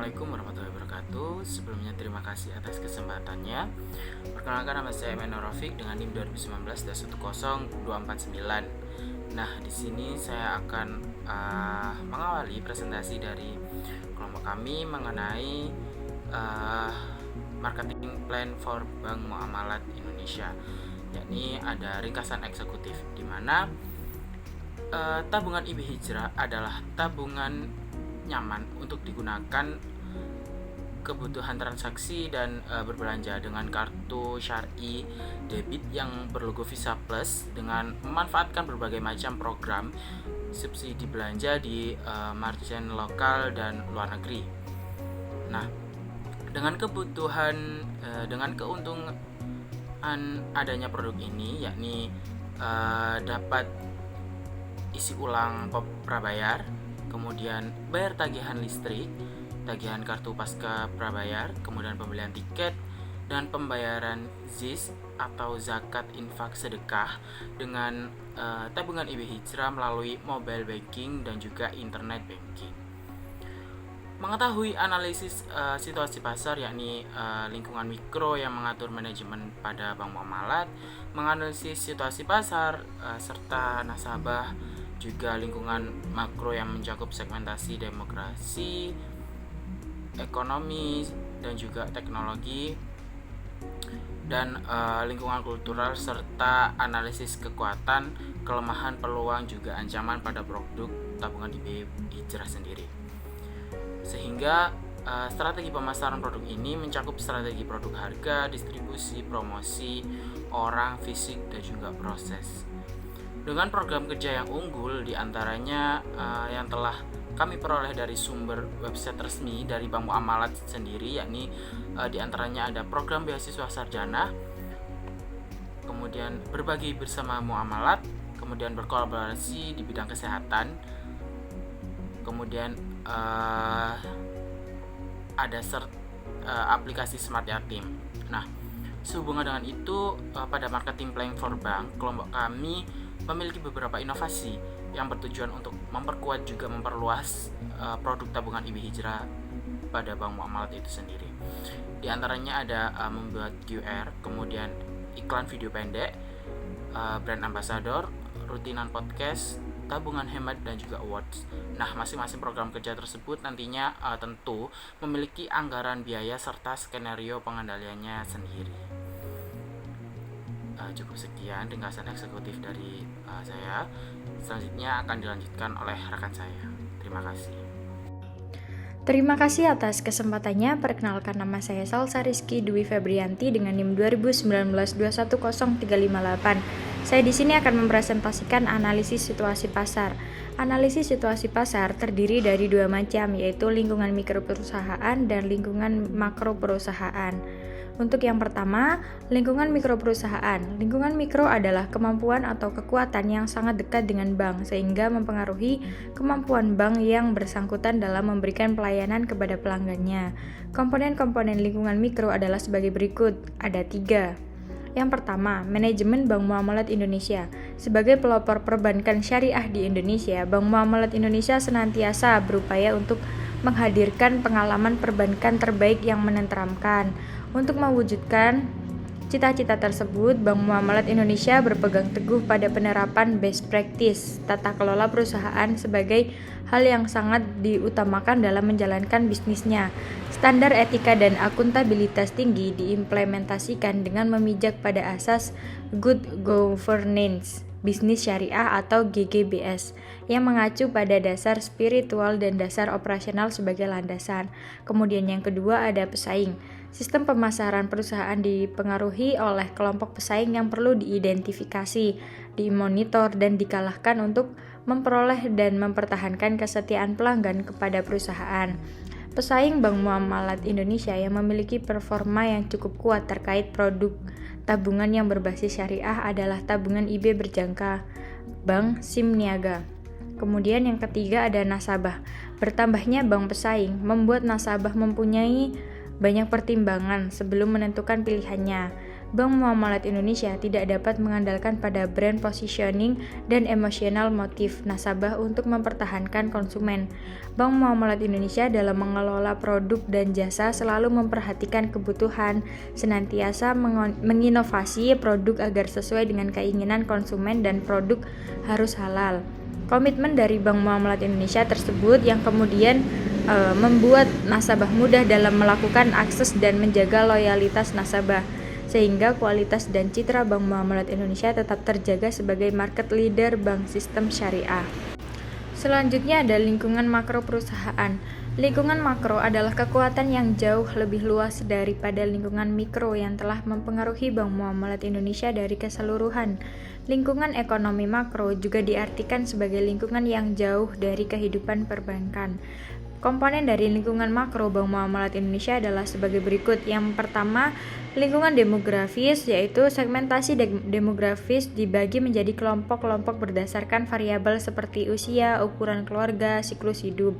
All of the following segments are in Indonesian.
Assalamualaikum warahmatullahi wabarakatuh. Sebelumnya terima kasih atas kesempatannya. Perkenalkan, nama saya Emmanuel Rafiq dengan NIM 2019-10249. Nah, di sini saya akan mengawali presentasi dari kelompok kami mengenai marketing plan for Bank Muamalat Indonesia, yakni ada ringkasan eksekutif di mana tabungan IB Hijrah adalah tabungan nyaman untuk digunakan kebutuhan transaksi dan berbelanja dengan kartu syari debit yang berlogo Visa Plus dengan memanfaatkan berbagai macam program subsidi belanja di merchant lokal dan luar negeri. Nah, dengan keuntungan adanya produk ini, yakni dapat isi ulang prabayar, kemudian bayar tagihan listrik, tagihan kartu pasca prabayar, kemudian pembelian tiket, dan pembayaran ZIS atau zakat infak sedekah dengan tabungan IB Hijrah melalui mobile banking dan juga internet banking. Mengetahui analisis situasi pasar, yakni lingkungan mikro yang mengatur manajemen pada bank muamalat, menganalisis situasi pasar serta nasabah, juga lingkungan makro yang mencakup segmentasi demokrasi, ekonomi, dan juga teknologi, dan lingkungan kultural, serta analisis kekuatan, kelemahan, peluang, juga ancaman pada produk tabungan IB Hijrah sendiri. Sehingga strategi pemasaran produk ini mencakup strategi produk harga, distribusi, promosi, orang, fisik, dan juga proses. Dengan program kerja yang unggul diantaranya yang telah kami peroleh dari sumber website resmi dari Bank Muamalat sendiri, yakni diantaranya ada program beasiswa sarjana, kemudian berbagi bersama muamalat, kemudian berkolaborasi di bidang kesehatan, kemudian ada aplikasi Smart Yatim. Nah, sehubungan dengan itu, pada marketing plan for bank, kelompok kami memiliki beberapa inovasi yang bertujuan untuk memperkuat juga memperluas produk tabungan IB Hijrah pada bank muamalat itu sendiri. Di antaranya ada membuat QR, kemudian iklan video pendek, brand ambassador, rutinan podcast, tabungan hemat, dan juga awards. Nah, masing-masing program kerja tersebut nantinya tentu memiliki anggaran biaya serta skenario pengendaliannya sendiri. Cukup sekian ringkasan eksekutif dari saya. Selanjutnya akan dilanjutkan oleh rekan saya. Terima kasih. Terima kasih atas kesempatannya. Perkenalkan, nama saya Salsa Rizky Dwi Febrianti dengan NIM 2019-210358. Saya di sini akan mempresentasikan analisis situasi pasar. Analisis situasi pasar terdiri dari dua macam, yaitu lingkungan mikro perusahaan dan lingkungan makro perusahaan. Untuk yang pertama, lingkungan mikro perusahaan. Lingkungan mikro adalah kemampuan atau kekuatan yang sangat dekat dengan bank, sehingga mempengaruhi kemampuan bank yang bersangkutan dalam memberikan pelayanan kepada pelanggannya. Komponen-komponen lingkungan mikro adalah sebagai berikut, ada 3. Yang pertama, manajemen Bank Muamalat Indonesia. Sebagai pelopor perbankan syariah di Indonesia, Bank Muamalat Indonesia senantiasa berupaya untuk menghadirkan pengalaman perbankan terbaik yang menenteramkan. Untuk mewujudkan cita-cita tersebut, Bank Muamalat Indonesia berpegang teguh pada penerapan best practice tata kelola perusahaan sebagai hal yang sangat diutamakan dalam menjalankan bisnisnya. Standar etika dan akuntabilitas tinggi diimplementasikan dengan memijak pada asas good governance bisnis syariah atau GGBS yang mengacu pada dasar spiritual dan dasar operasional sebagai landasan. Kemudian yang kedua ada pesaing. Sistem pemasaran perusahaan dipengaruhi oleh kelompok pesaing yang perlu diidentifikasi, dimonitor, dan dikalahkan untuk memperoleh dan mempertahankan kesetiaan pelanggan kepada perusahaan. Pesaing Bank Muamalat Indonesia yang memiliki performa yang cukup kuat terkait produk tabungan yang berbasis syariah adalah tabungan IB berjangka Bank SIM Niaga. Kemudian yang ketiga ada nasabah. Bertambahnya bank pesaing membuat nasabah mempunyai banyak pertimbangan sebelum menentukan pilihannya. Bank Muamalat Indonesia tidak dapat mengandalkan pada brand positioning dan emosional motif nasabah untuk mempertahankan konsumen. Bank Muamalat Indonesia dalam mengelola produk dan jasa selalu memperhatikan kebutuhan, senantiasa menginovasi produk agar sesuai dengan keinginan konsumen dan produk harus halal. Komitmen dari Bank Muamalat Indonesia tersebut yang kemudian membuat nasabah mudah dalam melakukan akses dan menjaga loyalitas nasabah, sehingga kualitas dan citra Bank Muamalat Indonesia tetap terjaga sebagai market leader bank sistem syariah. Selanjutnya ada lingkungan makro perusahaan. Lingkungan makro adalah kekuatan yang jauh lebih luas daripada lingkungan mikro yang telah mempengaruhi Bank Muamalat Indonesia dari keseluruhan. Lingkungan ekonomi makro juga diartikan sebagai lingkungan yang jauh dari kehidupan perbankan. Komponen dari lingkungan makro Bank Muamalat Indonesia adalah sebagai berikut. Yang pertama, lingkungan demografis, yaitu segmentasi demografis dibagi menjadi kelompok-kelompok berdasarkan variabel seperti usia, ukuran keluarga, siklus hidup.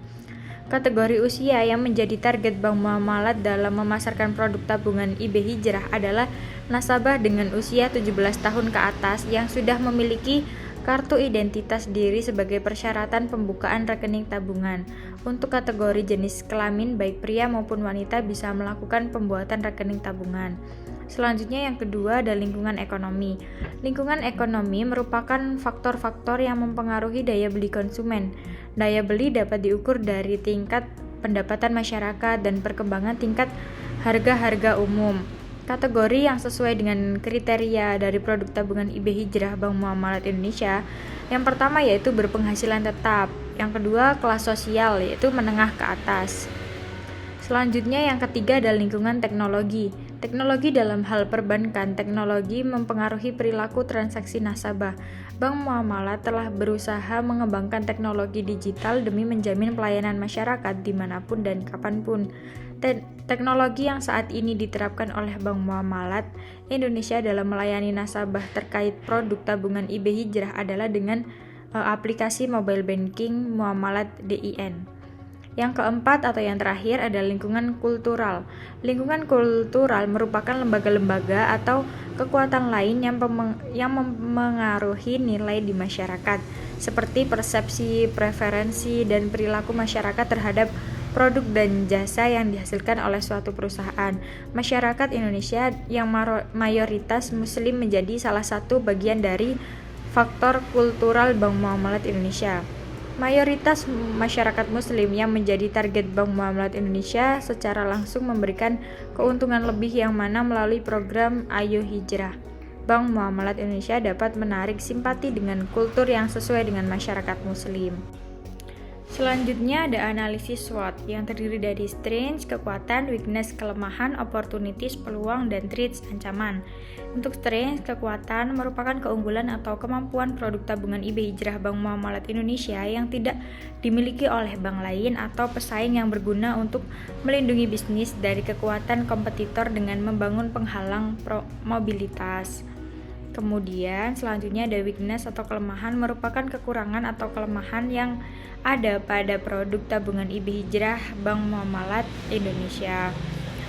Kategori usia yang menjadi target Bank Muamalat dalam memasarkan produk tabungan IB Hijrah adalah nasabah dengan usia 17 tahun ke atas yang sudah memiliki kartu identitas diri sebagai persyaratan pembukaan rekening tabungan. Untuk kategori jenis kelamin, baik pria maupun wanita bisa melakukan pembuatan rekening tabungan. Selanjutnya yang kedua ada lingkungan ekonomi. Lingkungan ekonomi merupakan faktor-faktor yang mempengaruhi daya beli konsumen. Daya beli dapat diukur dari tingkat pendapatan masyarakat dan perkembangan tingkat harga-harga umum. Kategori yang sesuai dengan kriteria dari produk tabungan IB Hijrah Bank Muamalat Indonesia, yang pertama yaitu berpenghasilan tetap, yang kedua kelas sosial yaitu menengah ke atas. Selanjutnya yang ketiga adalah lingkungan teknologi. Teknologi dalam hal perbankan, teknologi mempengaruhi perilaku transaksi nasabah. Bank Muamalat telah berusaha mengembangkan teknologi digital demi menjamin pelayanan masyarakat dimanapun dan kapanpun. Teknologi yang saat ini diterapkan oleh Bank Muamalat Indonesia dalam melayani nasabah terkait produk tabungan IB Hijrah adalah dengan aplikasi mobile banking Muamalat DIN. Yang keempat atau yang terakhir adalah lingkungan kultural. Lingkungan kultural merupakan lembaga-lembaga atau kekuatan lain yang memengaruhi nilai di masyarakat, seperti persepsi, preferensi, dan perilaku masyarakat terhadap produk dan jasa yang dihasilkan oleh suatu perusahaan. Masyarakat Indonesia yang mayoritas muslim menjadi salah satu bagian dari faktor kultural Bank Muamalat Indonesia. Mayoritas masyarakat muslim yang menjadi target Bank Muamalat Indonesia secara langsung memberikan keuntungan lebih yang mana melalui program Ayo Hijrah. Bank Muamalat Indonesia dapat menarik simpati dengan kultur yang sesuai dengan masyarakat muslim. Selanjutnya ada analisis SWOT yang terdiri dari strengths, kekuatan, weakness, kelemahan, opportunities, peluang, dan threats, ancaman. Untuk strengths, kekuatan merupakan keunggulan atau kemampuan produk tabungan IB Hijrah Bank Muamalat Indonesia yang tidak dimiliki oleh bank lain atau pesaing yang berguna untuk melindungi bisnis dari kekuatan kompetitor dengan membangun penghalang mobilitas. Kemudian selanjutnya ada weakness atau kelemahan merupakan kekurangan atau kelemahan yang ada pada produk tabungan IB Hijrah Bank Muamalat Indonesia.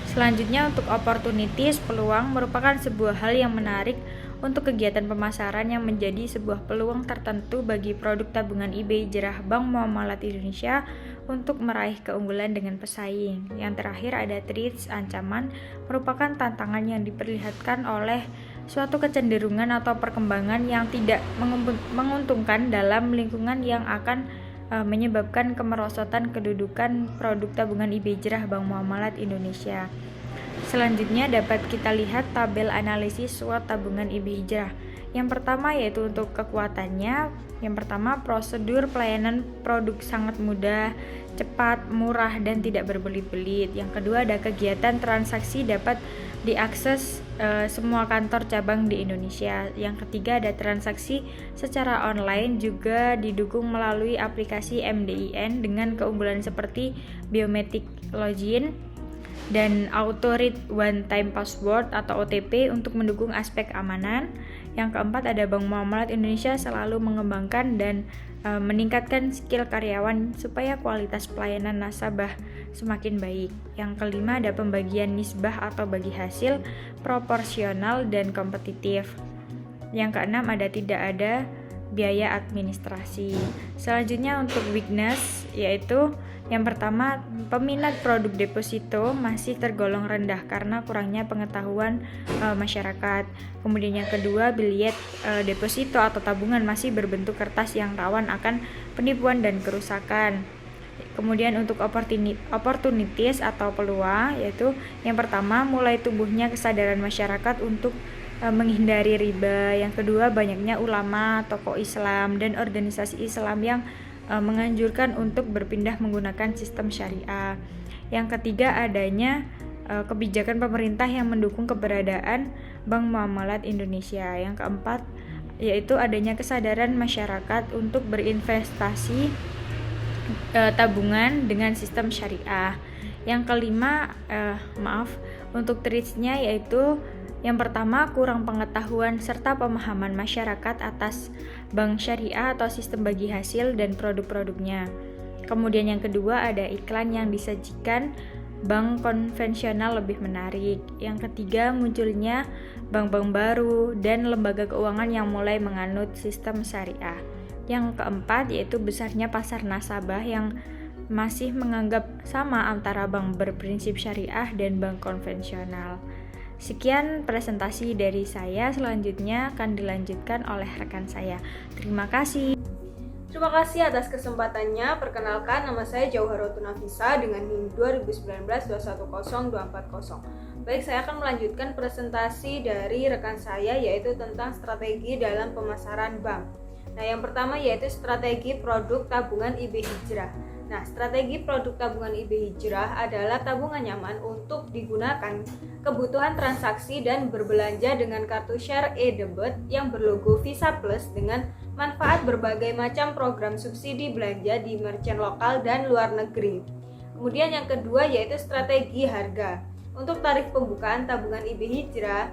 Selanjutnya untuk opportunities, peluang merupakan sebuah hal yang menarik untuk kegiatan pemasaran yang menjadi sebuah peluang tertentu bagi produk tabungan IB Hijrah Bank Muamalat Indonesia untuk meraih keunggulan dengan pesaing. Yang terakhir ada threats, ancaman merupakan tantangan yang diperlihatkan oleh suatu kecenderungan atau perkembangan yang tidak menguntungkan dalam lingkungan yang akan menyebabkan kemerosotan kedudukan produk tabungan IB Hijrah Bank Muamalat Indonesia. Selanjutnya dapat kita lihat tabel analisis SWOT tabungan IB Hijrah. Yang pertama yaitu untuk kekuatannya. Yang pertama, prosedur pelayanan produk sangat mudah, cepat, murah, dan tidak berbelit-belit. Yang kedua ada kegiatan transaksi dapat diakses semua kantor cabang di Indonesia. Yang ketiga ada transaksi secara online juga didukung melalui aplikasi MDIN dengan keunggulan seperti biometric login dan auto read one time password atau OTP untuk mendukung aspek keamanan. Yang keempat ada Bank Muamalat Indonesia selalu mengembangkan dan meningkatkan skill karyawan supaya kualitas pelayanan nasabah semakin baik. Yang kelima ada pembagian nisbah atau bagi hasil proporsional dan kompetitif. Yang keenam ada tidak ada biaya administrasi. Selanjutnya untuk weakness, yaitu yang pertama, peminat produk deposito masih tergolong rendah karena kurangnya pengetahuan masyarakat. Kemudian yang kedua, bilet deposito atau tabungan masih berbentuk kertas yang rawan akan penipuan dan kerusakan. Kemudian untuk opportunities atau peluang, yaitu yang pertama, mulai tumbuhnya kesadaran masyarakat untuk menghindari riba. Yang kedua, banyaknya ulama, tokoh Islam, dan organisasi Islam yang menganjurkan untuk berpindah menggunakan sistem syariah. Yang ketiga, adanya kebijakan pemerintah yang mendukung keberadaan Bank Muamalat Indonesia. Yang keempat, yaitu adanya kesadaran masyarakat untuk berinvestasi tabungan dengan sistem syariah. Yang kelima, untuk tricks-nya yaitu yang pertama, kurang pengetahuan serta pemahaman masyarakat atas bank syariah atau sistem bagi hasil dan produk-produknya. Kemudian yang kedua, ada iklan yang disajikan bank konvensional lebih menarik. Yang ketiga, munculnya bank-bank baru dan lembaga keuangan yang mulai menganut sistem syariah. Yang keempat, yaitu besarnya pasar nasabah yang masih menganggap sama antara bank berprinsip syariah dan bank konvensional. Sekian presentasi dari saya, selanjutnya akan dilanjutkan oleh rekan saya. Terima kasih. Terima kasih atas kesempatannya. Perkenalkan, nama saya Jauharatun Nafisa dengan NIM 2019-210240. Baik, saya akan melanjutkan presentasi dari rekan saya yaitu tentang strategi dalam pemasaran bank. Nah, yang pertama yaitu strategi produk tabungan IB Hijrah. Nah, strategi produk tabungan IB Hijrah adalah tabungan nyaman untuk digunakan kebutuhan transaksi dan berbelanja dengan kartu share e-debit yang berlogo Visa Plus dengan manfaat berbagai macam program subsidi belanja di merchant lokal dan luar negeri. Kemudian yang kedua yaitu strategi harga. Untuk tarif pembukaan tabungan IB Hijrah,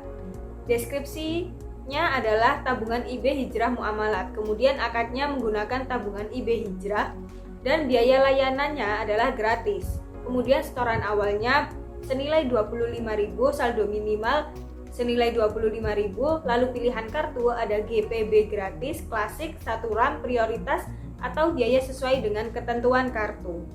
deskripsinya adalah tabungan IB Hijrah Muamalat. Kemudian akadnya menggunakan tabungan IB Hijrah dan biaya layanannya adalah gratis. Kemudian setoran awalnya senilai 25.000, saldo minimal senilai 25.000, lalu pilihan kartu ada GPB gratis, klasik, 1 RAM, prioritas, atau biaya sesuai dengan ketentuan kartu.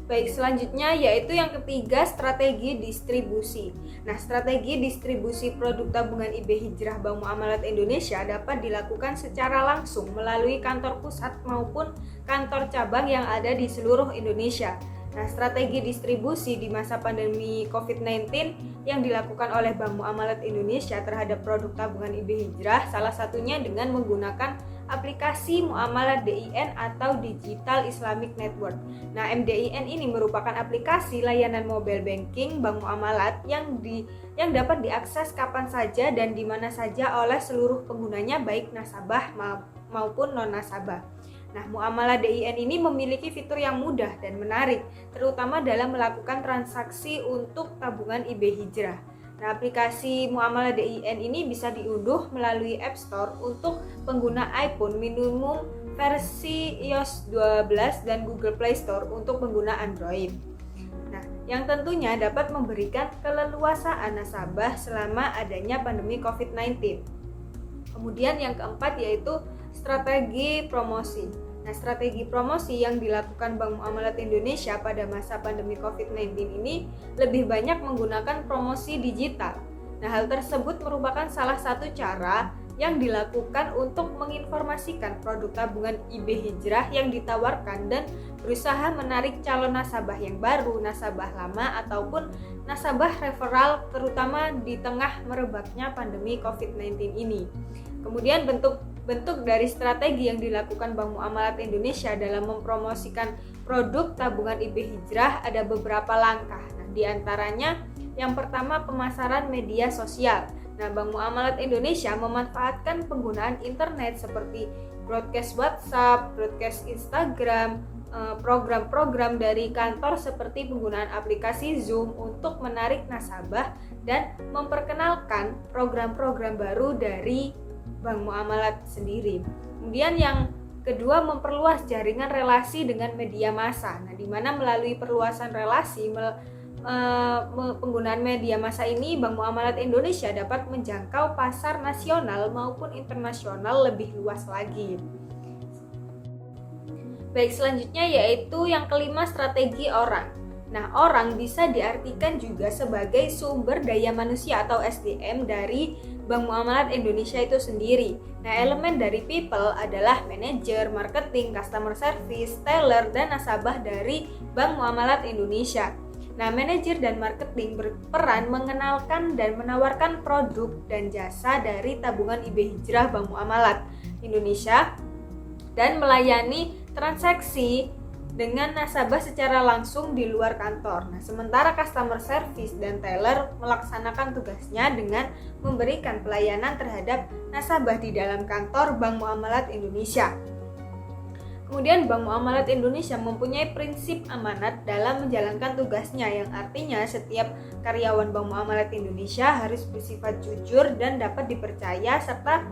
Baik, selanjutnya yaitu yang ketiga, strategi distribusi. Nah, strategi distribusi produk tabungan IB Hijrah Bank Muamalat Indonesia dapat dilakukan secara langsung melalui kantor pusat maupun kantor cabang yang ada di seluruh Indonesia. Nah, strategi distribusi di masa pandemi COVID-19 yang dilakukan oleh Bank Muamalat Indonesia terhadap produk tabungan IB Hijrah salah satunya dengan menggunakan aplikasi Muamalat DIN atau Digital Islamic Network. Nah, MDIN ini merupakan aplikasi layanan mobile banking Bank Muamalat yang dapat diakses kapan saja dan di mana saja oleh seluruh penggunanya baik nasabah maupun non-nasabah. Nah, Muamalat DIN ini memiliki fitur yang mudah dan menarik, terutama dalam melakukan transaksi untuk tabungan IB Hijrah. Nah, aplikasi Muamalah DIN ini bisa diunduh melalui App Store untuk pengguna iPhone minimum versi iOS 12 dan Google Play Store untuk pengguna Android. Nah, yang tentunya dapat memberikan keleluasaan nasabah selama adanya pandemi COVID-19. Kemudian yang keempat yaitu strategi promosi. Nah, strategi promosi yang dilakukan Bank Muamalat Indonesia pada masa pandemi COVID-19 ini lebih banyak menggunakan promosi digital. Nah, hal tersebut merupakan salah satu cara yang dilakukan untuk menginformasikan produk tabungan IB Hijrah yang ditawarkan dan berusaha menarik calon nasabah yang baru, nasabah lama, ataupun nasabah referral terutama di tengah merebaknya pandemi COVID-19 ini. Kemudian bentuk dari strategi yang dilakukan Bank Muamalat Indonesia dalam mempromosikan produk tabungan IB Hijrah ada beberapa langkah. Nah, di antaranya yang pertama pemasaran media sosial. Nah, Bank Muamalat Indonesia memanfaatkan penggunaan internet seperti broadcast WhatsApp, broadcast Instagram, program-program dari kantor seperti penggunaan aplikasi Zoom untuk menarik nasabah dan memperkenalkan program-program baru dari Bank Muamalat sendiri. Kemudian yang kedua, memperluas jaringan relasi dengan media massa. Nah, di mana melalui perluasan relasi penggunaan media massa ini, Bank Muamalat Indonesia dapat menjangkau pasar nasional maupun internasional lebih luas lagi. Baik, selanjutnya yaitu yang kelima, strategi orang. Nah, orang bisa diartikan juga sebagai sumber daya manusia atau SDM dari Bank Muamalat Indonesia itu sendiri. Nah, elemen dari people adalah manajer, marketing, customer service, teller, dan nasabah dari Bank Muamalat Indonesia. Nah, manajer dan marketing berperan mengenalkan dan menawarkan produk dan jasa dari tabungan IB Hijrah Bank Muamalat Indonesia dan melayani transaksi dengan nasabah secara langsung di luar kantor. Nah, sementara customer service dan teller melaksanakan tugasnya dengan memberikan pelayanan terhadap nasabah di dalam kantor Bank Muamalat Indonesia. Kemudian Bank Muamalat Indonesia mempunyai prinsip amanat dalam menjalankan tugasnya, yang artinya setiap karyawan Bank Muamalat Indonesia harus bersifat jujur dan dapat dipercaya serta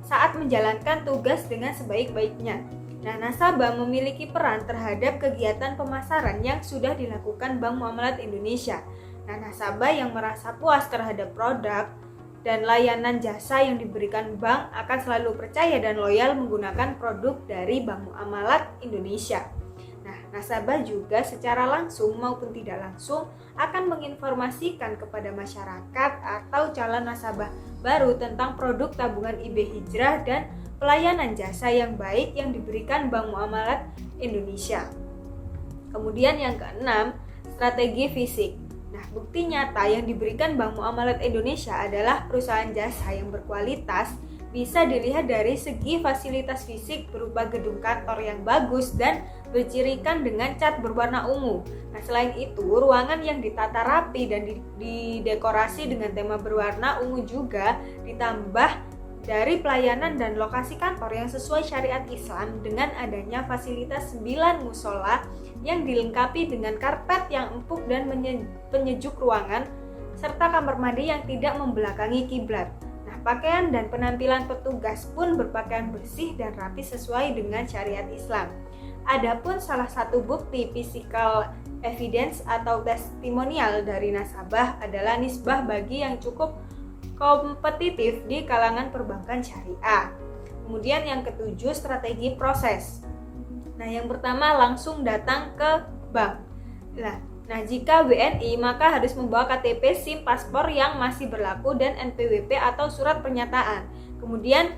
saat menjalankan tugas dengan sebaik-baiknya. Nah, nasabah memiliki peran terhadap kegiatan pemasaran yang sudah dilakukan Bank Muamalat Indonesia. Nah, nasabah yang merasa puas terhadap produk dan layanan jasa yang diberikan bank akan selalu percaya dan loyal menggunakan produk dari Bank Muamalat Indonesia. Nah, nasabah juga secara langsung maupun tidak langsung akan menginformasikan kepada masyarakat atau calon nasabah baru tentang produk tabungan IB Hijrah dan pelayanan jasa yang baik yang diberikan Bank Muamalat Indonesia. Kemudian yang keenam, strategi fisik. Nah, bukti nyata yang diberikan Bank Muamalat Indonesia adalah perusahaan jasa yang berkualitas bisa dilihat dari segi fasilitas fisik berupa gedung kantor yang bagus dan bercirikan dengan cat berwarna ungu. Nah, selain itu, ruangan yang ditata rapi dan didekorasi dengan tema berwarna ungu juga ditambah dari pelayanan dan lokasi kantor yang sesuai syariat Islam dengan adanya fasilitas 9 musola yang dilengkapi dengan karpet yang empuk dan penyejuk ruangan serta kamar mandi yang tidak membelakangi kiblat. Nah, pakaian dan penampilan petugas pun berpakaian bersih dan rapi sesuai dengan syariat Islam. Adapun salah satu bukti physical evidence atau testimonial dari nasabah adalah nisbah bagi yang cukup kompetitif di kalangan perbankan syariah. Kemudian yang ketujuh, strategi proses. Nah, yang pertama langsung datang ke bank. Nah, jika WNI maka harus membawa KTP, SIM, paspor yang masih berlaku dan NPWP atau surat pernyataan. Kemudian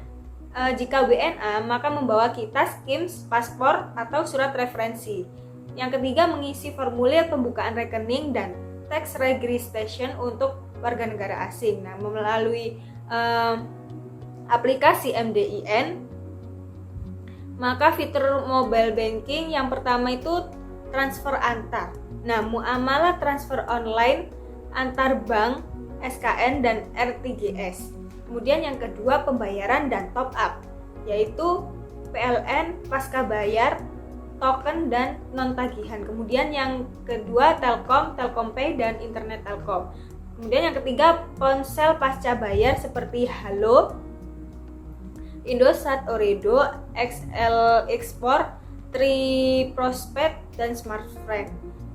jika WNA maka membawa kitas, KIMS, paspor atau surat referensi. Yang ketiga, mengisi formulir pembukaan rekening dan tax registration untuk warga negara asing. Nah, melalui aplikasi MDIN, maka fitur mobile banking yang pertama itu transfer antar. Nah, muamalah transfer online antar bank, SKN dan RTGS. Kemudian yang kedua, pembayaran dan top up, yaitu PLN, pasca bayar, token dan non tagihan. Kemudian yang kedua, Telkom, Telkompay dan Internet Telkom. Kemudian yang ketiga, ponsel pasca bayar seperti Halo, Indosat, Oredo, XL Export, Tri Prospect dan Smartfren.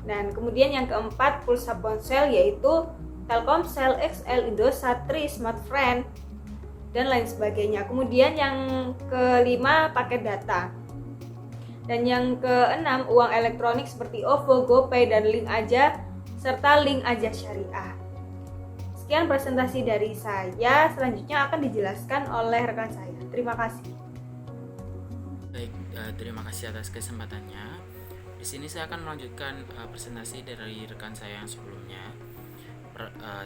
Dan kemudian yang keempat, pulsa ponsel yaitu Telkomsel, XL, Indosat, Tri, Smartfren dan lain sebagainya. Kemudian yang kelima, paket data. Dan yang keenam, uang elektronik seperti OVO, GoPay dan Link Aja serta Link Aja Syariah. Sekian presentasi dari saya, selanjutnya akan dijelaskan oleh rekan saya. Terima kasih. Baik, terima kasih atas kesempatannya. Di sini saya akan melanjutkan presentasi dari rekan saya yang sebelumnya.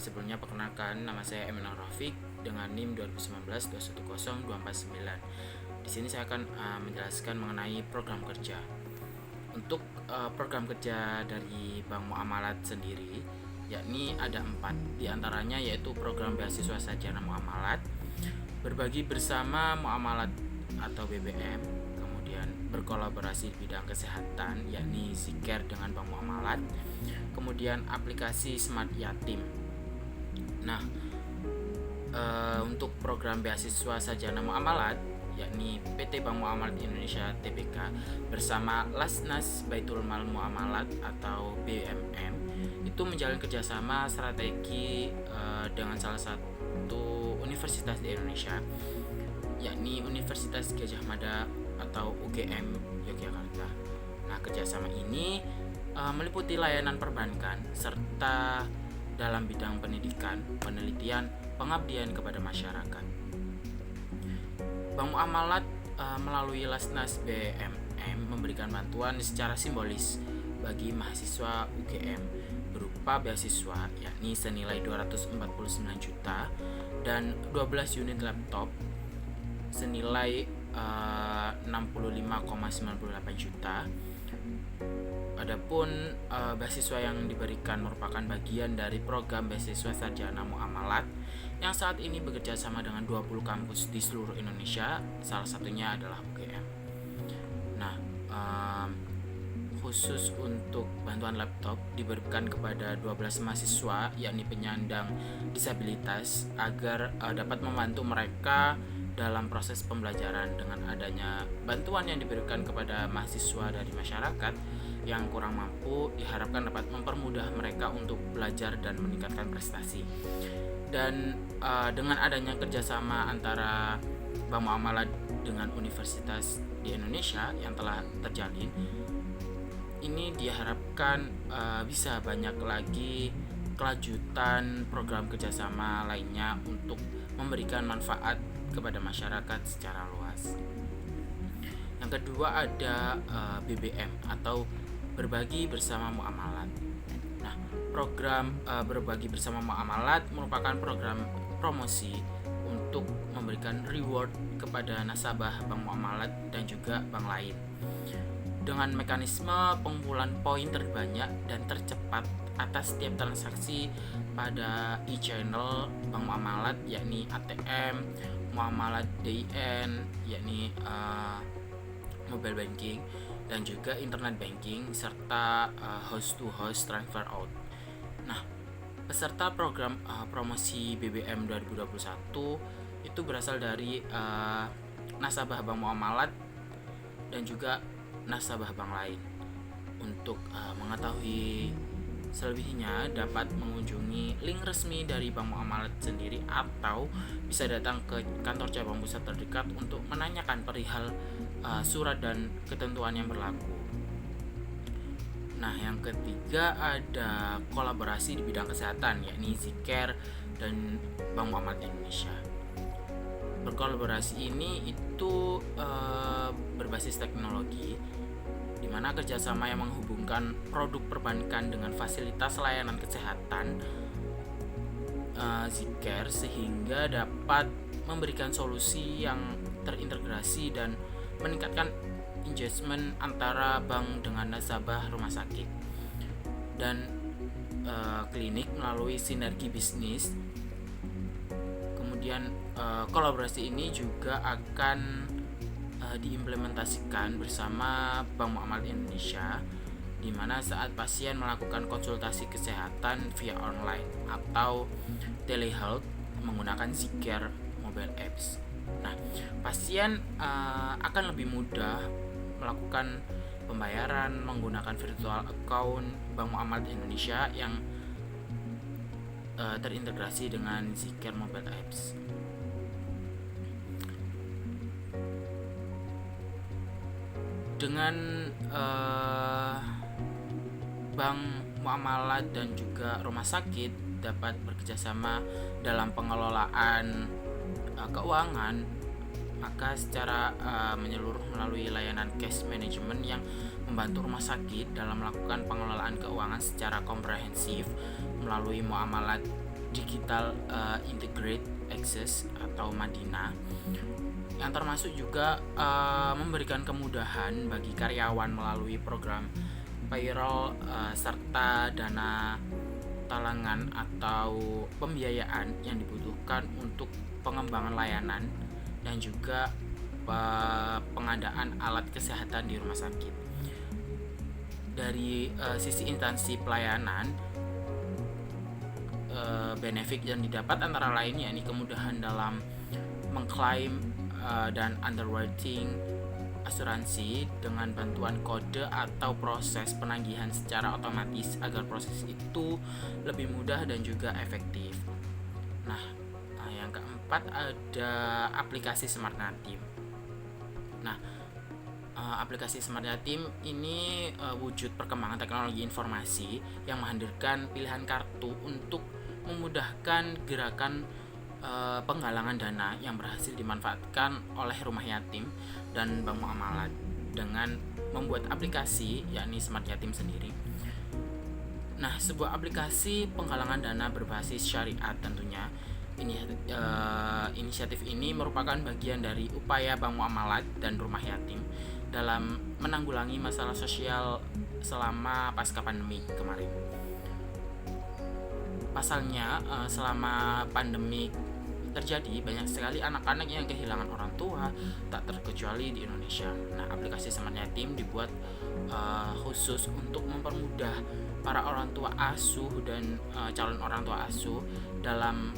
Sebelumnya perkenalkan, nama saya Eminal Rafiq dengan NIM 2019-210249. Di sini saya akan menjelaskan mengenai program kerja. Untuk program kerja dari Bank Muamalat sendiri, yakni ada 4, diantaranya yaitu program beasiswa sarjana muamalat, berbagi bersama muamalat atau BBM, kemudian berkolaborasi di bidang kesehatan, yakni Zikir dengan Bank Muamalat. Kemudian aplikasi Smart Yatim. Nah, untuk program beasiswa sarjana muamalat, yakni PT Bank Muamalat Indonesia Tbk bersama Lasnas Baitul Mal Muamalat atau BMM itu menjalin kerjasama strategi dengan salah satu universitas di Indonesia, yakni Universitas Gadjah Mada atau UGM Yogyakarta. Nah, kerjasama ini meliputi layanan perbankan serta dalam bidang pendidikan, penelitian, pengabdian kepada masyarakat. Bank Muamalat melalui Lasnas BMM memberikan bantuan secara simbolis bagi mahasiswa UGM berupa beasiswa, yakni senilai 249 juta dan 12 unit laptop senilai 65,98 juta. Adapun beasiswa yang diberikan merupakan bagian dari program beasiswa sarjana muamalat yang saat ini bekerja sama dengan 20 kampus di seluruh Indonesia, salah satunya adalah UGM. Nah, khusus untuk bantuan laptop diberikan kepada 12 mahasiswa, yakni penyandang disabilitas, agar dapat membantu mereka dalam proses pembelajaran. Dengan adanya bantuan yang diberikan kepada mahasiswa dari masyarakat yang kurang mampu, diharapkan dapat mempermudah mereka untuk belajar dan meningkatkan prestasi. Dan dengan adanya kerjasama antara Bank Muamalat dengan universitas di Indonesia yang telah terjalin, ini diharapkan bisa banyak lagi kelanjutan program kerjasama lainnya untuk memberikan manfaat kepada masyarakat secara luas. Yang kedua ada BBM atau Berbagi Bersama Muamalat. Nah, program Berbagi Bersama Muamalat merupakan program promosi untuk memberikan reward kepada nasabah Bank Muamalat dan juga bank lain dengan mekanisme pengumpulan poin terbanyak dan tercepat atas setiap transaksi pada e-channel Bank Muamalat, yakni ATM, Muamalat DIN, yakni mobile banking, dan juga internet banking, serta host to host transfer out. Nah, peserta program promosi BBM 2021 itu berasal dari nasabah Bank Muamalat dan juga nasabah bank lain. Untuk mengetahui selebihnya dapat mengunjungi link resmi dari Bank Muamalat sendiri atau bisa datang ke kantor cabang pusat terdekat untuk menanyakan perihal surat dan ketentuan yang berlaku. Nah, yang ketiga ada kolaborasi di bidang kesehatan, yakni Zikir dan Bank Muamalat Indonesia. Berkolaborasi ini itu berbasis teknologi, di mana kerjasama yang menghubungkan produk perbankan dengan fasilitas layanan kesehatan Zikir, sehingga dapat memberikan solusi yang terintegrasi dan meningkatkan engagement antara bank dengan nasabah rumah sakit dan klinik melalui sinergi bisnis. Kemudian kolaborasi ini juga akan diimplementasikan bersama Bank Muamalat Indonesia, di mana saat pasien melakukan konsultasi kesehatan via online atau telehealth menggunakan Zikir mobile apps. Nah, pasien akan lebih mudah melakukan pembayaran menggunakan virtual account Bank Muamalat Indonesia yang terintegrasi dengan Zikir mobile apps. Dengan Bank Muamalat dan juga rumah sakit dapat bekerjasama dalam pengelolaan keuangan, maka secara menyeluruh melalui layanan cash management yang membantu rumah sakit dalam melakukan pengelolaan keuangan secara komprehensif melalui muamalat digital integrate access atau Madina, yang termasuk juga memberikan kemudahan bagi karyawan melalui program payroll serta dana talangan atau pembiayaan yang dibutuhkan untuk pengembangan layanan dan juga pengadaan alat kesehatan di rumah sakit. Dari sisi instansi pelayanan, benefit yang didapat antara lain yakni kemudahan dalam mengklaim dan underwriting asuransi dengan bantuan kode atau proses penagihan secara otomatis agar proses itu lebih mudah dan juga efektif. Nah, yang keempat ada aplikasi Smart Yatim. Nah, aplikasi Smart Yatim ini wujud perkembangan teknologi informasi yang menghadirkan pilihan kartu untuk memudahkan gerakan penggalangan dana yang berhasil dimanfaatkan oleh rumah yatim dan bank muamalat dengan membuat aplikasi yakni Smart Yatim sendiri. Nah, sebuah aplikasi penggalangan dana berbasis syariat tentunya. Inisiatif ini merupakan bagian dari upaya bank muamalat dan rumah yatim dalam menanggulangi masalah sosial selama pasca pandemi kemarin. Pasalnya, selama pandemi terjadi, banyak sekali anak-anak yang kehilangan orang tua, tak terkecuali di Indonesia. Nah, aplikasi Smart Yatim dibuat khusus untuk mempermudah para orang tua asuh dan calon orang tua asuh dalam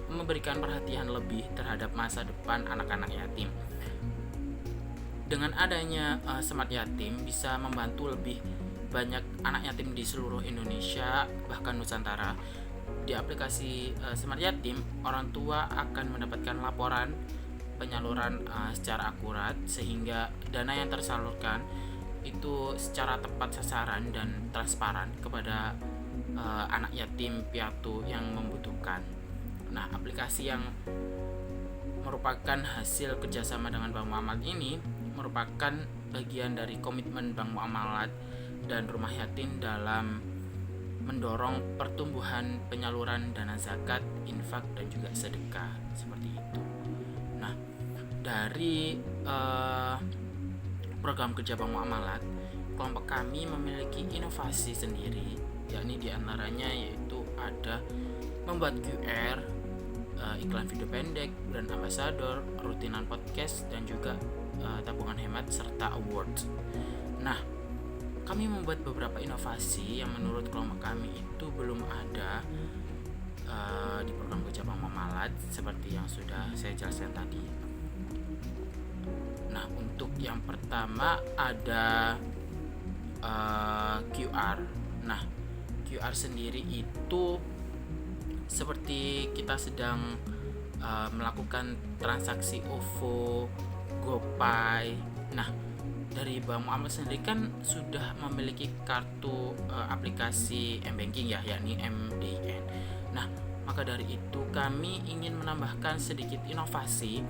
memberikan perhatian lebih terhadap masa depan anak-anak yatim. Dengan adanya Smart Yatim bisa membantu lebih banyak anak yatim di seluruh Indonesia bahkan Nusantara. Di aplikasi Smart Yatim, orang tua akan mendapatkan laporan penyaluran secara akurat sehingga dana yang tersalurkan itu secara tepat sasaran dan transparan kepada anak yatim piatu yang membutuhkan. Nah, aplikasi yang merupakan hasil kerjasama dengan Bank Muamalat ini merupakan bagian dari komitmen Bank Muamalat dan Rumah Yatim dalam mendorong pertumbuhan penyaluran dana zakat, infak, dan juga sedekah seperti itu. Nah, dari program kerja Bank Muamalat, kelompok kami memiliki inovasi sendiri, yakni diantaranya yaitu ada membuat QR, iklan video pendek, brand ambassador, rutinan podcast, dan juga tabungan hemat serta awards. Nah, kami membuat beberapa inovasi yang menurut kelompok kami itu belum ada di program kerja Bank Muamalat seperti yang sudah saya jelaskan tadi. Nah, untuk yang pertama ada QR. Nah, QR sendiri itu seperti kita sedang melakukan transaksi OVO, GoPay. Nah, dari Bank Muamalat sendiri kan sudah memiliki kartu aplikasi M-Banking yakni MDN. Nah, maka dari itu kami ingin menambahkan sedikit inovasi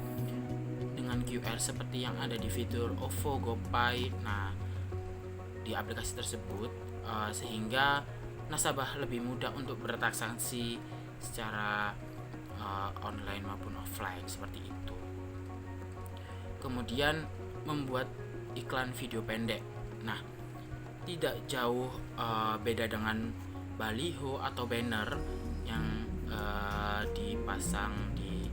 dengan QR seperti yang ada di fitur OVO, GoPay. Nah, di aplikasi tersebut sehingga nasabah lebih mudah untuk bertransaksi secara online maupun offline seperti itu. Kemudian membuat iklan video pendek. Nah, tidak jauh beda dengan baliho atau banner yang dipasang di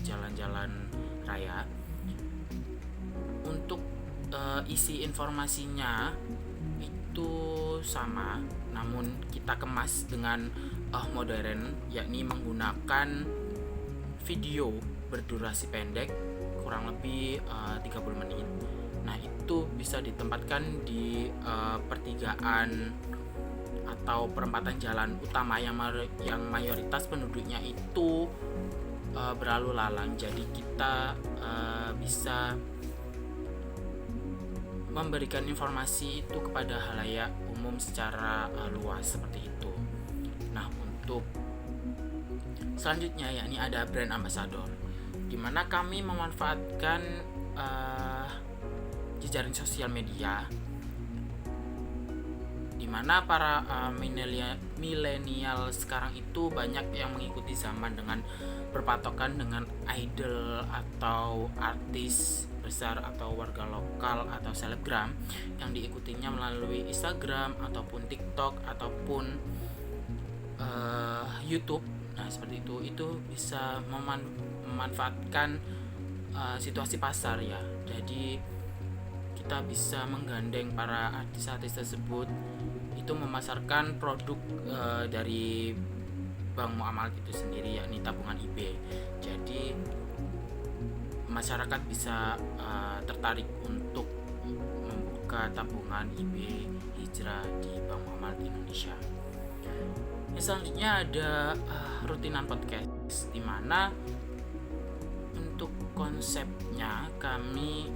jalan-jalan raya. Untuk isi informasinya itu sama, namun kita kemas dengan modern, yakni menggunakan video berdurasi pendek kurang lebih 30 menit. Nah, itu bisa ditempatkan di pertigaan atau perempatan jalan utama yang mayoritas penduduknya itu berlalu lalang. Jadi kita bisa memberikan informasi itu kepada halayak umum secara luas seperti itu. Nah, untuk selanjutnya yakni ada brand ambassador, di mana kami memanfaatkan jejaring sosial media di mana para milenial sekarang itu banyak yang mengikuti zaman dengan berpatokan dengan idol atau artis besar atau warga lokal atau selebgram yang diikutinya melalui Instagram ataupun TikTok ataupun YouTube. Nah, seperti itu bisa memanfaatkan situasi pasar ya. Jadi kita bisa menggandeng para artis-artis tersebut itu memasarkan produk dari Bank Muamalat itu sendiri, yakni tabungan IB. Jadi masyarakat bisa tertarik untuk membuka tabungan IB Hijrah di Bank Muamalat Indonesia. Selanjutnya ada rutinan podcast, di mana untuk konsepnya kami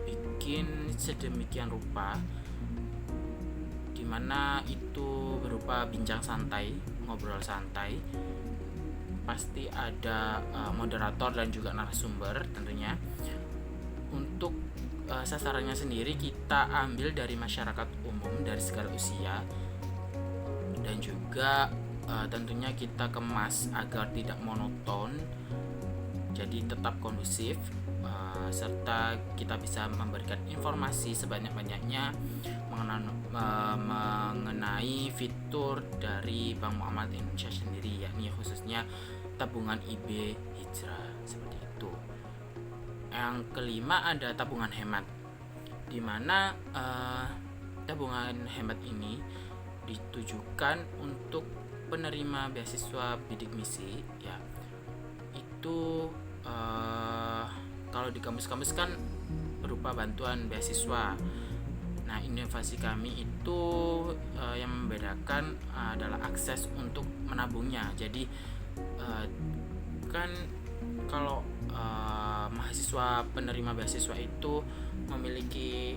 bikin sedemikian rupa, di mana itu berupa bincang santai, ngobrol santai. Pasti ada moderator dan juga narasumber tentunya. Untuk sasarannya sendiri kita ambil dari masyarakat umum dari segala usia, dan juga tentunya kita kemas agar tidak monoton, jadi tetap kondusif, serta kita bisa memberikan informasi sebanyak-banyaknya mengenai fitur dari Bank Muamalat Indonesia sendiri, yakni khususnya tabungan IB Hijrah seperti itu. Yang kelima ada tabungan hemat, di mana tabungan hemat ini ditujukan untuk penerima beasiswa bidik misi ya. Itu kalau di kampus-kampus kan berupa bantuan beasiswa. Nah, inovasi kami itu yang membedakan adalah akses untuk menabungnya. Jadi kan kalau mahasiswa penerima beasiswa itu memiliki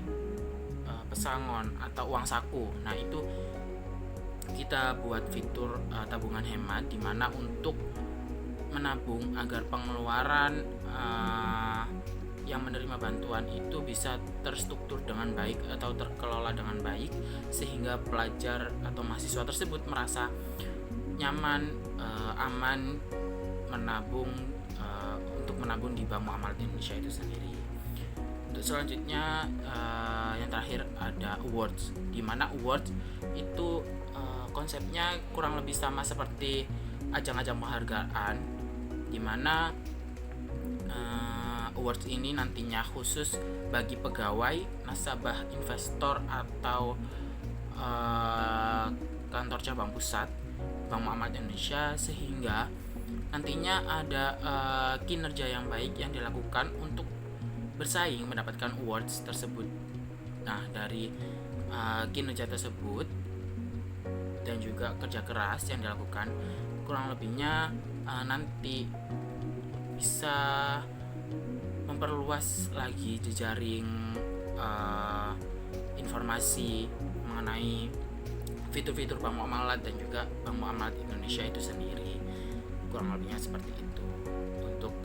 pesangon atau uang saku. Nah, itu kita buat fitur tabungan hemat, di mana untuk menabung agar pengeluaran yang menerima bantuan itu bisa terstruktur dengan baik atau terkelola dengan baik, sehingga pelajar atau mahasiswa tersebut merasa nyaman, aman menabung untuk menabung di Bank Muamalat Indonesia itu sendiri. Untuk selanjutnya yang terakhir ada awards, di mana awards itu konsepnya kurang lebih sama seperti ajang-ajang penghargaan, di mana awards ini nantinya khusus bagi pegawai, nasabah, investor atau kantor cabang pusat Bank Muamalat Indonesia, sehingga nantinya ada kinerja yang baik yang dilakukan untuk bersaing mendapatkan awards tersebut. Nah, dari kinerja tersebut dan juga kerja keras yang dilakukan, kurang lebihnya nanti bisa memperluas lagi jejaring informasi mengenai fitur-fitur Bank Muamalat dan juga Bank Muamalat Indonesia itu sendiri. Kurang lebihnya seperti itu. Untuk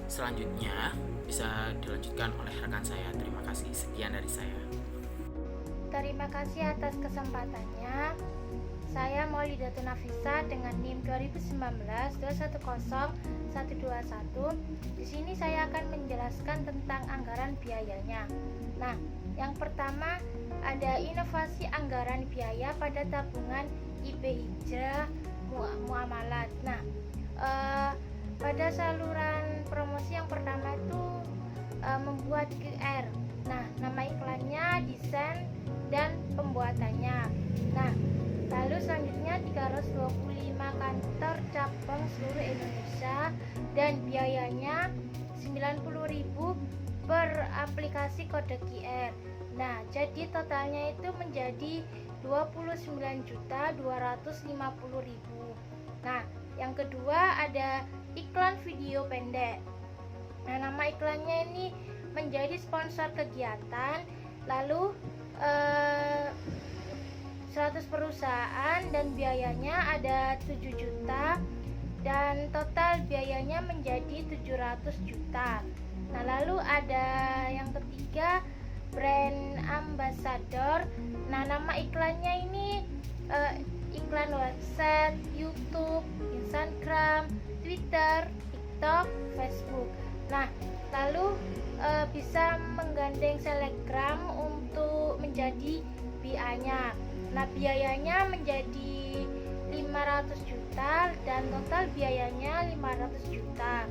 selanjutnya bisa dilanjutkan oleh rekan saya. Terima kasih. Sekian dari saya. Terima kasih atas kesempatannya. Saya Maulidatun Nafisa dengan NIM 2019-210121. Di sini saya akan menjelaskan tentang anggaran biayanya. Nah, yang pertama ada inovasi anggaran biaya pada tabungan IB Hijrah Muamalat. Nah, pada saluran promosi yang pertama itu membuat QR. Nah, nama iklannya, desain, dan pembuatannya. Nah, lalu selanjutnya 325 kantor cabang seluruh Indonesia dan biayanya 90.000 per aplikasi kode QR. Nah, jadi totalnya itu menjadi 29.250.000. Nah, yang kedua ada iklan video pendek. Nah, nama iklannya ini menjadi sponsor kegiatan, lalu 100 perusahaan dan biayanya ada 7 juta dan total biayanya menjadi 700 juta. Nah, lalu ada yang ketiga brand ambassador. Nah, nama iklannya ini iklan website, YouTube, Instagram, Twitter, TikTok, Facebook. Nah, lalu bisa menggandeng Selebgram untuk menjadi BA-nya. Nah, biayanya menjadi 500 juta dan total biayanya 500 juta.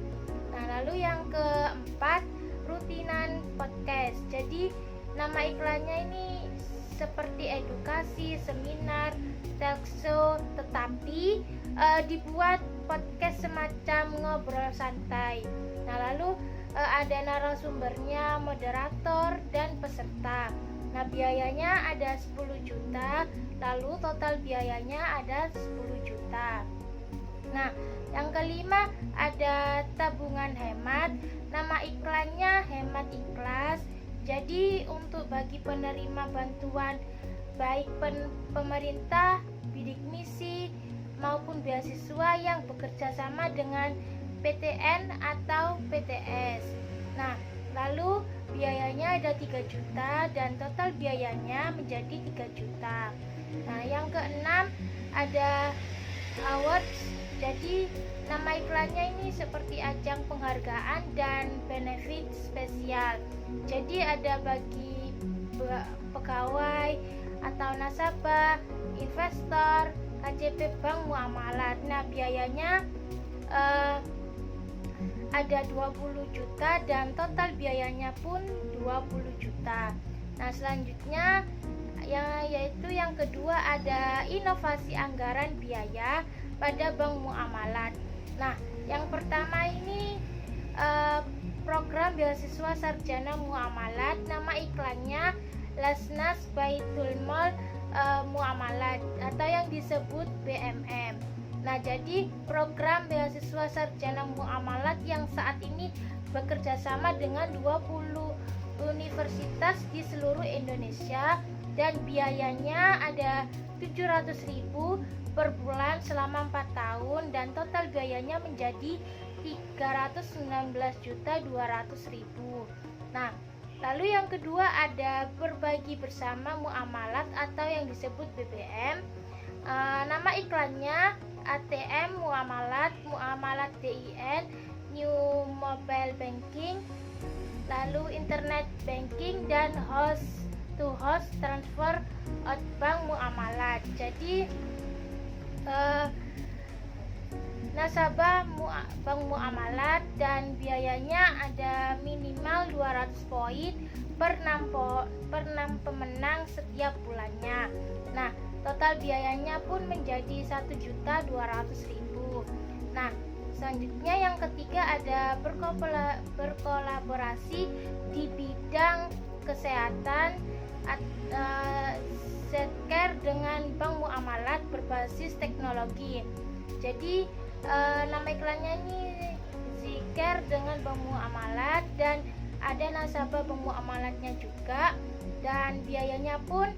Nah, Nah, lalu yang keempat, rutinan podcast. Jadi nama iklannya ini seperti edukasi, seminar, talk show, tetapi dibuat podcast semacam ngobrol santai. Nah, lalu ada narasumbernya, moderator, dan peserta. Nah, biayanya ada 10 juta, lalu total biayanya ada 10 juta. Nah, yang kelima ada tabungan hemat. Nama iklannya Hemat Ikhlas. Jadi untuk bagi penerima bantuan baik pemerintah, bidik misi maupun beasiswa yang bekerja sama dengan PTN atau PTS. Nah, lalu biayanya ada 3 juta dan total biayanya menjadi 3 juta. Nah, yang keenam ada awards. Jadi nama iklannya ini seperti ajang penghargaan dan benefit spesial. Jadi ada bagi pegawai atau nasabah, investor, KCP Bank Muamalat. Nah, biayanya ada 20 juta dan total biayanya pun 20 juta. Nah, selanjutnya yaitu yang kedua ada inovasi anggaran biaya pada Bank Muamalat. Nah, yang pertama ini program beasiswa sarjana muamalat. Nama iklannya Lasnas Baitul Mal Muamalat atau yang disebut BMM. Nah, jadi program beasiswa sarjana muamalat yang saat ini bekerja sama dengan 20 universitas di seluruh Indonesia dan biayanya ada 700.000 per bulan selama 4 tahun dan total biayanya menjadi 319.200.000. Nah, lalu yang kedua ada berbagi bersama muamalat atau yang disebut BBM. Nama iklannya ATM Muamalat, Muamalat DIN, New Mobile Banking, lalu Internet Banking dan host to host transfer outbank muamalat. Jadi nasabah bank muamalat dan biayanya ada minimal 200 poin per 6 pemenang setiap bulannya. Nah, total biayanya pun menjadi 1.200.000. Nah, selanjutnya yang ketiga ada berkolaborasi di bidang kesehatan Zcare dengan bank muamalat berbasis teknologi. Jadi nama iklannya ini Zcare dengan bank muamalat dan ada nasabah bank muamalatnya juga dan biayanya pun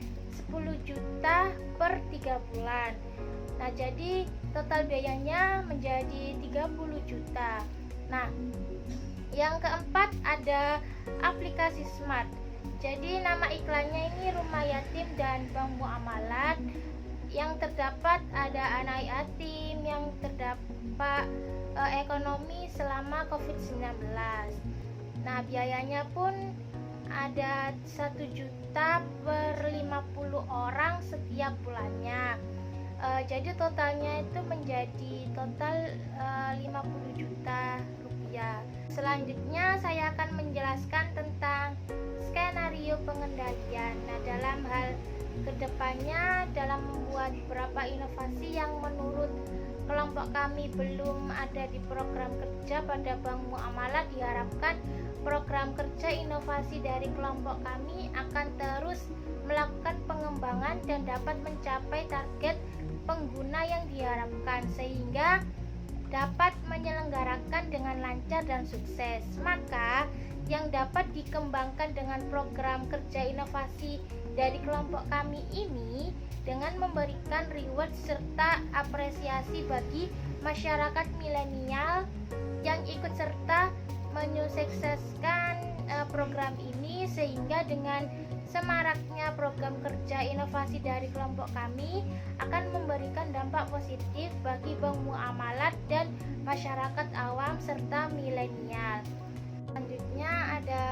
10 juta per 3 bulan. Nah, jadi total biayanya menjadi 30 juta. Nah, yang keempat ada aplikasi smart. Jadi nama iklannya ini Rumah Yatim dan Bank Muamalat. Yang terdapat ada anak yatim yang terdampak ekonomi selama COVID-19. Nah, biayanya pun ada 1 juta per 50 orang setiap bulannya. Jadi totalnya itu menjadi total 50 juta rupiah. Selanjutnya saya akan menjelaskan tentang skenario pengendalian. Nah, dalam hal kedepannya dalam membuat beberapa inovasi yang menurut kelompok kami belum ada di program kerja pada Bank Muamalat, diharapkan program kerja inovasi dari kelompok kami akan terus melakukan pengembangan dan dapat mencapai target pengguna yang diharapkan sehingga dapat menyelenggarakan dengan lancar dan sukses. Maka yang dapat dikembangkan dengan program kerja inovasi dari kelompok kami ini dengan memberikan reward serta apresiasi bagi masyarakat milenial yang ikut serta menyukseskan program ini, sehingga dengan semaraknya program kerja inovasi dari kelompok kami akan memberikan dampak positif bagi Bank Muamalat dan masyarakat awam serta milenial. Selanjutnya ada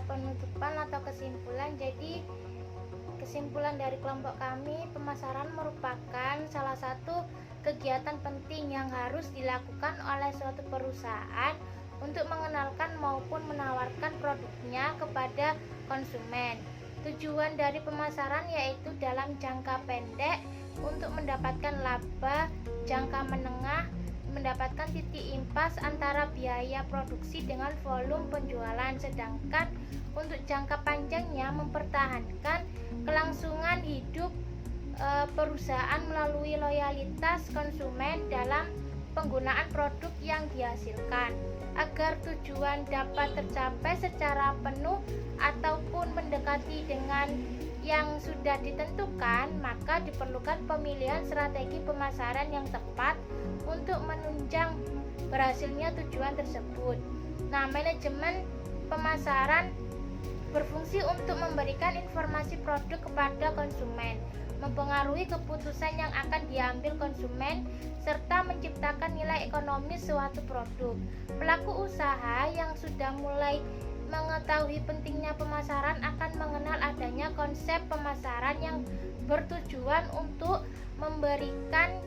penutupan atau kesimpulan. Jadi kesimpulan dari kelompok kami, pemasaran merupakan salah satu kegiatan penting yang harus dilakukan oleh suatu perusahaan untuk mengenalkan maupun menawarkan produknya kepada konsumen. Tujuan dari pemasaran yaitu dalam jangka pendek untuk mendapatkan laba, jangka menengah mendapatkan titik impas antara biaya produksi dengan volume penjualan, sedangkan untuk jangka panjangnya mempertahankan kelangsungan hidup perusahaan melalui loyalitas konsumen dalam penggunaan produk yang dihasilkan. Agar tujuan dapat tercapai secara penuh ataupun mendekati dengan yang sudah ditentukan, maka diperlukan pemilihan strategi pemasaran yang tepat untuk menunjang berhasilnya tujuan tersebut. Nah, manajemen pemasaran berfungsi untuk memberikan informasi produk kepada konsumen, mempengaruhi keputusan yang akan diambil konsumen, serta menciptakan nilai ekonomis suatu produk. Pelaku usaha yang sudah mulai mengetahui pentingnya pemasaran akan mengenal adanya konsep pemasaran yang bertujuan untuk memberikan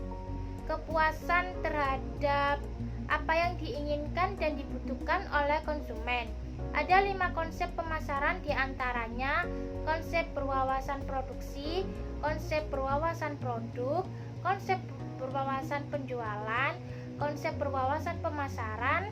kepuasan terhadap apa yang diinginkan dan dibutuhkan oleh konsumen. Ada 5 konsep pemasaran, diantaranya konsep berwawasan produksi, konsep berwawasan produk, konsep berwawasan penjualan, konsep berwawasan pemasaran,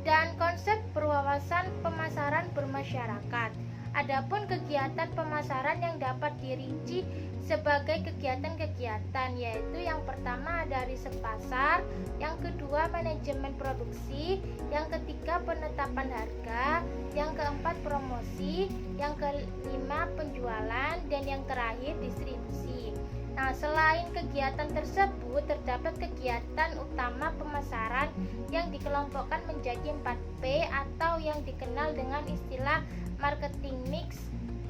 dan konsep berwawasan pemasaran bermasyarakat. Adapun kegiatan pemasaran yang dapat dirinci sebagai kegiatan-kegiatan, yaitu yang pertama ada riset pasar, yang kedua manajemen produksi, yang ketiga penetapan harga, yang keempat promosi, yang kelima penjualan, dan yang terakhir distribusi. Nah, selain kegiatan tersebut, terdapat kegiatan utama pemasaran yang dikelompokkan menjadi 4P atau yang dikenal dengan istilah marketing mix,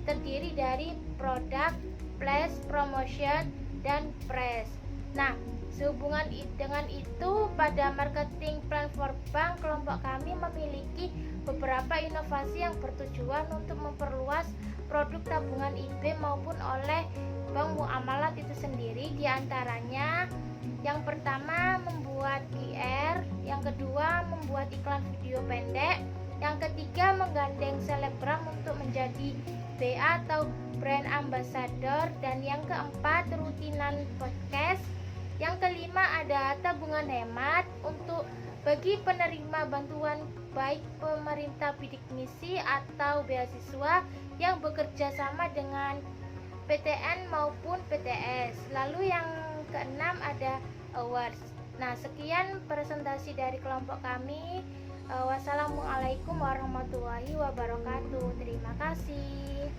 terdiri dari product, place, promotion, dan price. Nah, sehubungan dengan itu, pada marketing plan for bank, kelompok kami memiliki beberapa inovasi yang bertujuan untuk memperluas produk tabungan IB maupun oleh bank muamalat itu sendiri. Di antaranya, yang pertama membuat QR, yang kedua membuat iklan video pendek, yang ketiga menggandeng selebgram untuk menjadi BA atau brand ambassador, dan yang keempat rutinan podcast. Yang kelima ada tabungan hemat untuk bagi penerima bantuan baik pemerintah bidik misi atau beasiswa yang bekerja sama dengan PTN maupun PTS. Lalu yang keenam ada awards. Nah, sekian presentasi dari kelompok kami. Wassalamualaikum warahmatullahi wabarakatuh. Terima kasih.